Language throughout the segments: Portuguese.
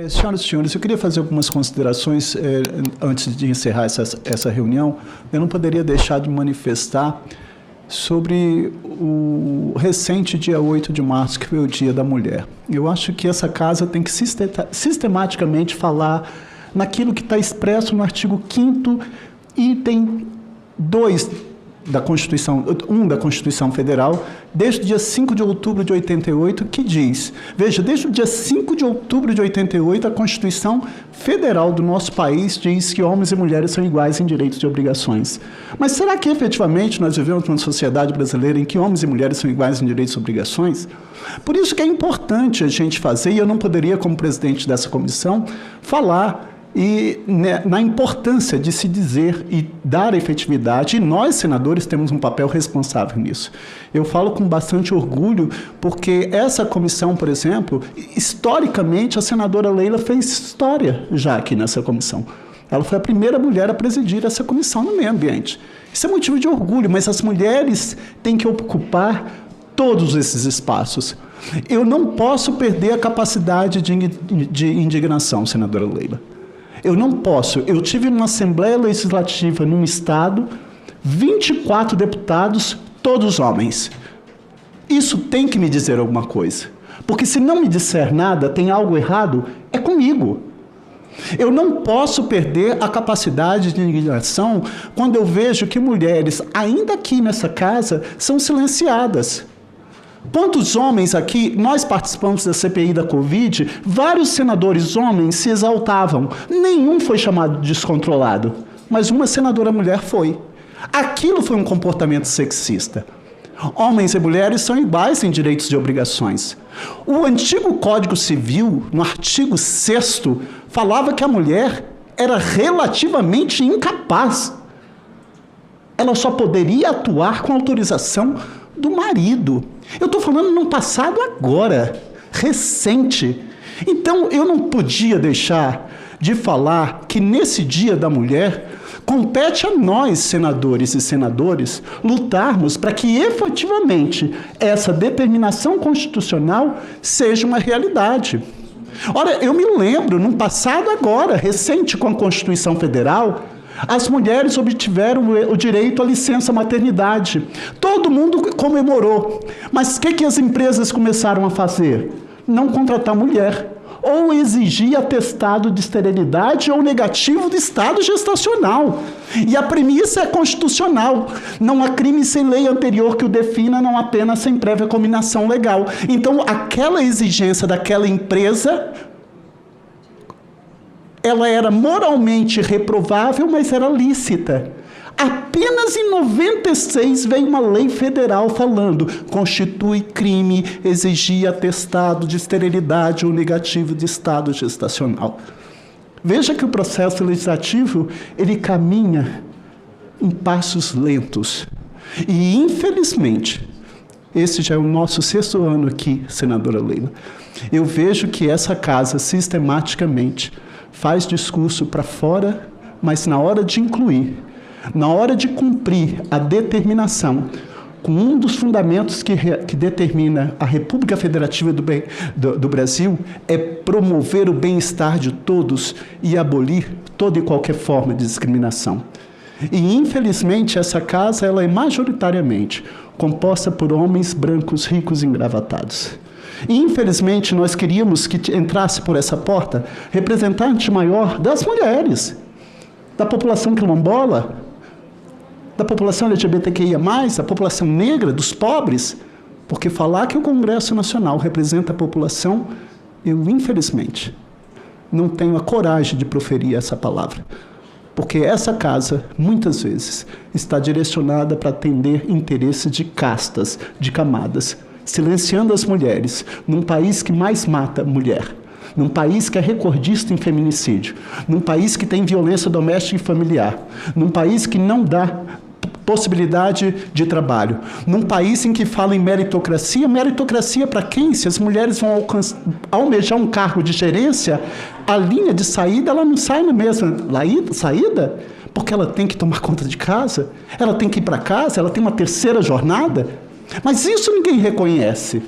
Senhoras e senhores, eu queria fazer algumas considerações antes de encerrar essa reunião. Eu não poderia deixar de manifestar sobre o recente dia 8 de março, que foi o Dia da Mulher. Eu acho que essa casa tem que sistematicamente falar naquilo que está expresso no artigo 5º, item 2 da Constituição, da Constituição Federal, desde o dia 5 de outubro de 88, que diz, veja, desde o dia 5 de outubro de 88, a Constituição Federal do nosso país diz que homens e mulheres são iguais em direitos e obrigações. Mas será que efetivamente nós vivemos numa sociedade brasileira em que homens e mulheres são iguais em direitos e obrigações? Por isso que é importante a gente fazer, e eu não poderia, como presidente dessa comissão, falar na importância de se dizer e dar efetividade, e nós, senadores, temos um papel responsável nisso. Eu falo com bastante orgulho, porque essa comissão, por exemplo, historicamente, a senadora Leila fez história já aqui nessa comissão. Ela foi a primeira mulher a presidir essa comissão no meio ambiente. Isso é motivo de orgulho, mas as mulheres têm que ocupar todos esses espaços. Eu não posso perder a capacidade de indignação, senadora Leila. Eu não posso. Eu tive uma Assembleia Legislativa num estado, 24 deputados, todos homens. Isso tem que me dizer alguma coisa. Porque se não me disser nada, tem algo errado, é comigo. Eu não posso perder a capacidade de indignação quando eu vejo que mulheres, ainda aqui nessa casa, são silenciadas. Quantos homens aqui, nós participamos da CPI da Covid, vários senadores homens se exaltavam, nenhum foi chamado de descontrolado, mas uma senadora mulher foi. Aquilo foi um comportamento sexista. Homens e mulheres são iguais em direitos e obrigações. O antigo Código Civil, no artigo 6º, falava que a mulher era relativamente incapaz. Ela só poderia atuar com autorização do marido. Eu estou falando num passado agora, recente. Então, eu não podia deixar de falar que nesse Dia da Mulher, compete a nós, senadores e senadoras, lutarmos para que efetivamente essa determinação constitucional seja uma realidade. Ora, eu me lembro, num passado agora, recente com a Constituição Federal, as mulheres obtiveram o direito à licença maternidade. Todo mundo comemorou. Mas o que as empresas começaram a fazer? Não contratar mulher. Ou exigir atestado de esterilidade ou negativo de estado gestacional. E a premissa é constitucional. Não há crime sem lei anterior que o defina, não há pena sem prévia combinação legal. Então, aquela exigência daquela empresa, ela era moralmente reprovável, mas era lícita. Apenas em 96 veio uma lei federal falando: constitui crime exigir atestado de esterilidade ou negativo de estado gestacional. Veja que o processo legislativo, ele caminha em passos lentos. E, infelizmente, esse já é o nosso 6º ano aqui, senadora Leila, eu vejo que essa casa, sistematicamente, faz discurso para fora, mas na hora de incluir, na hora de cumprir a determinação, com um dos fundamentos que determina a República Federativa do Brasil, é promover o bem-estar de todos e abolir toda e qualquer forma de discriminação. E, infelizmente, essa casa ela é majoritariamente composta por homens brancos, ricos e engravatados. E, infelizmente, nós queríamos que entrasse por essa porta representante maior das mulheres, da população quilombola, da população LGBTQIA+, da população negra, dos pobres, porque falar que o Congresso Nacional representa a população, eu, infelizmente, não tenho a coragem de proferir essa palavra, porque essa casa, muitas vezes, está direcionada para atender interesses de castas, de camadas, silenciando as mulheres, num país que mais mata mulher, num país que é recordista em feminicídio, num país que tem violência doméstica e familiar, num país que não dá possibilidade de trabalho, num país em que fala em meritocracia. Meritocracia para quem? Se as mulheres vão almejar um cargo de gerência, a linha de saída ela não sai na mesma saída, porque ela tem que tomar conta de casa, ela tem que ir para casa, ela tem uma terceira jornada. Mas isso ninguém reconhece.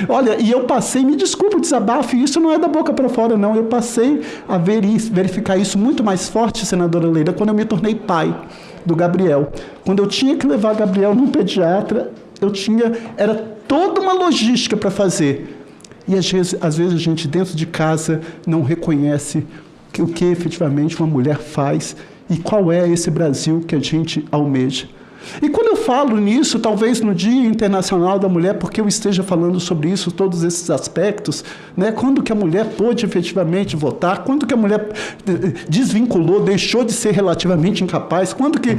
Olha, e eu passei, me desculpa o desabafo, e isso não é da boca para fora, não. Eu passei a verificar isso muito mais forte, senadora Leila, quando eu me tornei pai do Gabriel. Quando eu tinha que levar Gabriel num pediatra, era toda uma logística para fazer. E às vezes a gente dentro de casa não reconhece o que efetivamente uma mulher faz e qual é esse Brasil que a gente almeja. E quando eu falo nisso, talvez no Dia Internacional da Mulher, porque eu esteja falando sobre isso, todos esses aspectos, né? Quando que a mulher pôde efetivamente votar, quando que a mulher desvinculou, deixou de ser relativamente incapaz, quando que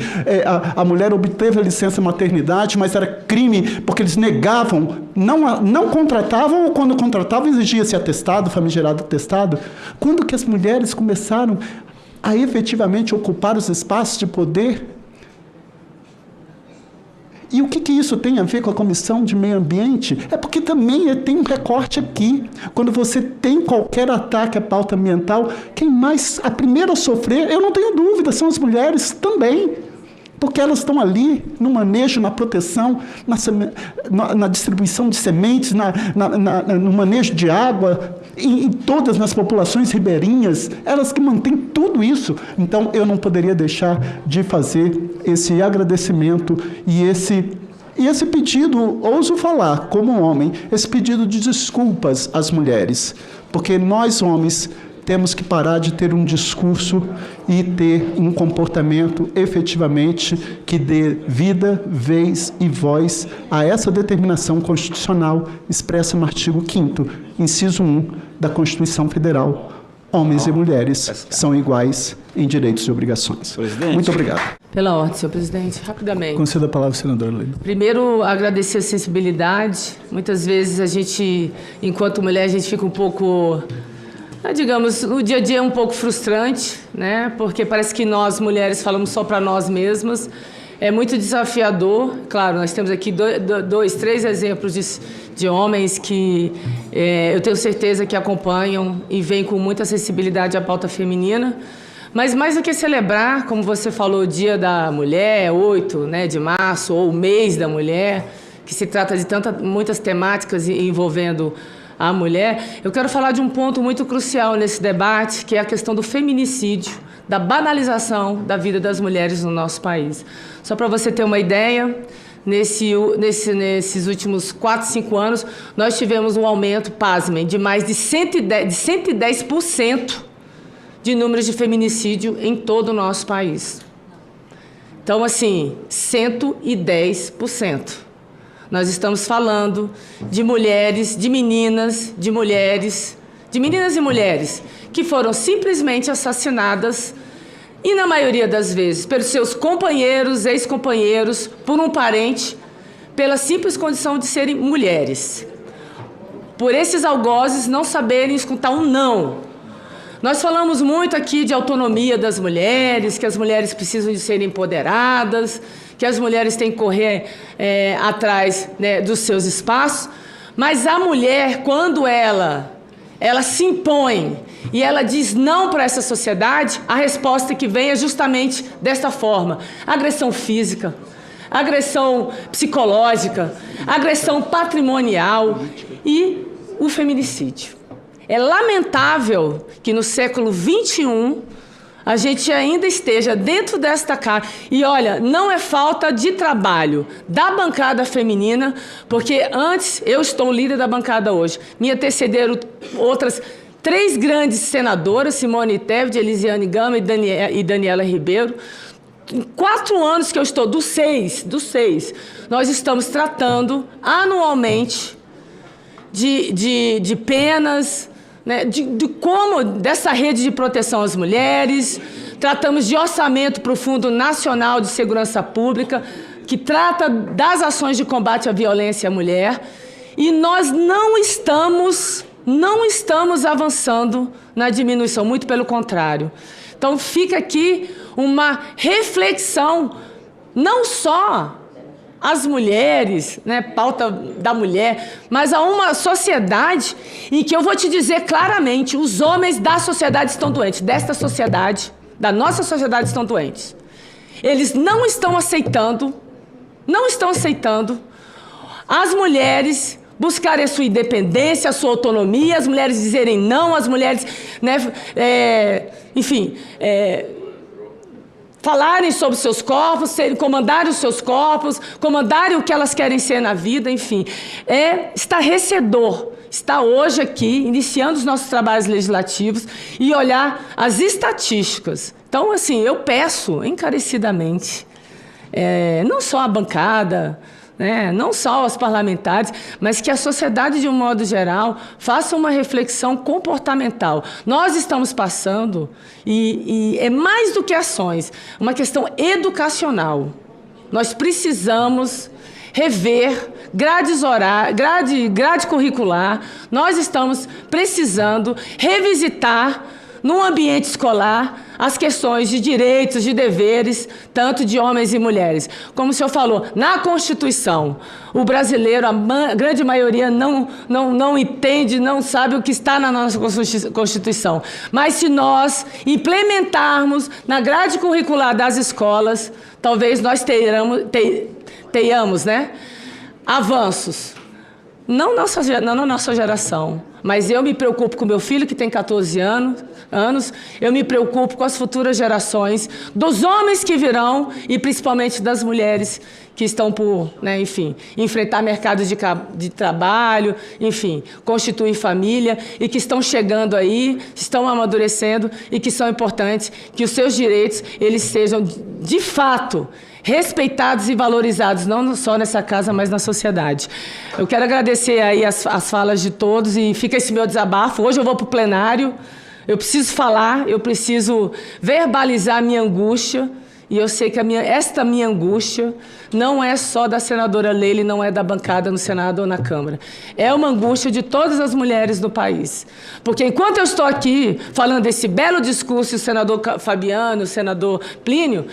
a mulher obteve a licença maternidade, mas era crime porque eles negavam, não contratavam, ou quando contratavam exigia-se atestado, famigerado atestado. Quando que as mulheres começaram a efetivamente ocupar os espaços de poder? E o que isso tem a ver com a Comissão de Meio Ambiente? É porque também tem um recorte aqui. Quando você tem qualquer ataque à pauta ambiental, a primeira a sofrer, eu não tenho dúvida, são as mulheres também. Porque elas estão ali no manejo, na proteção, na distribuição de sementes, no manejo de água, em todas nas populações ribeirinhas, elas que mantêm tudo isso. Então, eu não poderia deixar de fazer esse agradecimento e esse pedido, ouso falar como um homem, esse pedido de desculpas às mulheres, porque nós, homens, temos que parar de ter um discurso e ter um comportamento efetivamente que dê vida, vez e voz a essa determinação constitucional expressa no artigo 5º, inciso 1 da Constituição Federal. Homens e mulheres são iguais em direitos e obrigações. Presidente. Muito obrigado. Pela ordem, senhor presidente. Rapidamente. Concedo a palavra, senadora Leila. Primeiro, agradecer a sensibilidade. Muitas vezes a gente, enquanto mulher, a gente fica um pouco... digamos, o dia a dia é um pouco frustrante, né? Porque parece que nós, mulheres, falamos só para nós mesmas. É muito desafiador. Claro, nós temos aqui três exemplos de homens que eu tenho certeza que acompanham e vêm com muita sensibilidade à pauta feminina. Mas mais do que celebrar, como você falou, o Dia da Mulher, 8, né, de março, ou o Mês da Mulher, que se trata de muitas temáticas envolvendo a mulher, eu quero falar de um ponto muito crucial nesse debate, que é a questão do feminicídio, da banalização da vida das mulheres no nosso país. Só para você ter uma ideia, nesses últimos 4, 5 anos, nós tivemos um aumento, pasmem, de mais de 110% de números de feminicídio em todo o nosso país. Então, assim, 110%. Nós estamos falando de mulheres, de meninas e mulheres, que foram simplesmente assassinadas, e na maioria das vezes, pelos seus companheiros, ex-companheiros, por um parente, pela simples condição de serem mulheres. Por esses algozes não saberem escutar um não. Nós falamos muito aqui de autonomia das mulheres, que as mulheres precisam de serem empoderadas, que as mulheres têm que correr atrás, né, dos seus espaços, mas a mulher, quando ela se impõe e ela diz não para essa sociedade, a resposta que vem é justamente desta forma: agressão física, agressão psicológica, agressão patrimonial e o feminicídio. É lamentável que no século XXI a gente ainda esteja dentro desta casa. E olha, não é falta de trabalho da bancada feminina, porque antes, eu estou líder da bancada hoje, me antecederam outras 3 grandes senadoras, Simone Tebet, Elisiane Gama e Daniela Ribeiro. Em 4 anos que eu estou, dos seis, nós estamos tratando anualmente de penas, né, dessa rede de proteção às mulheres. Tratamos de orçamento para o Fundo Nacional de Segurança Pública, que trata das ações de combate à violência à mulher, e nós não estamos avançando na diminuição, muito pelo contrário. Então fica aqui uma reflexão, não só as mulheres, né, pauta da mulher, mas a uma sociedade em que eu vou te dizer claramente, os homens da sociedade estão doentes, desta sociedade, da nossa sociedade estão doentes. Eles não estão aceitando as mulheres buscarem a sua independência, a sua autonomia, as mulheres dizerem não, as mulheres, né, enfim, falarem sobre seus corpos, comandarem os seus corpos, comandarem o que elas querem ser na vida, enfim. É estarrecedor estar hoje aqui, iniciando os nossos trabalhos legislativos e olhar as estatísticas. Então, assim, eu peço encarecidamente, não só a bancada, né, não só os parlamentares, mas que a sociedade, de um modo geral, faça uma reflexão comportamental. Nós estamos passando, e é mais do que ações, uma questão educacional. Nós precisamos rever grade curricular, nós estamos precisando revisitar no ambiente escolar as questões de direitos, de deveres, tanto de homens e mulheres. Como o senhor falou, na Constituição, o brasileiro, a grande maioria, não entende, não sabe o que está na nossa Constituição. Mas se nós implementarmos na grade curricular das escolas, talvez nós tenhamos, né, avanços. Não na nossa geração, mas eu me preocupo com meu filho, que tem 14 anos, eu me preocupo com as futuras gerações, dos homens que virão e principalmente das mulheres que estão por, né, enfim, enfrentar mercados de trabalho, enfim, constituir família e que estão chegando aí, estão amadurecendo e que são importantes que os seus direitos eles sejam, de fato, respeitados e valorizados, não só nessa casa, mas na sociedade. Eu quero agradecer aí as falas de todos e fica esse meu desabafo. Hoje eu vou para o plenário, eu preciso falar, eu preciso verbalizar a minha angústia, e eu sei que esta minha angústia não é só da senadora Leila, não é da bancada no Senado ou na Câmara. É uma angústia de todas as mulheres do país. Porque enquanto eu estou aqui falando desse belo discurso, o senador Fabiano, o senador Plínio,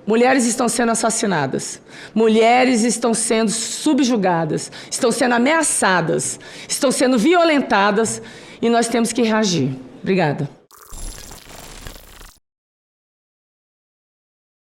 mulheres estão sendo assassinadas, mulheres estão sendo subjugadas, estão sendo ameaçadas, estão sendo violentadas e nós temos que reagir. Obrigada.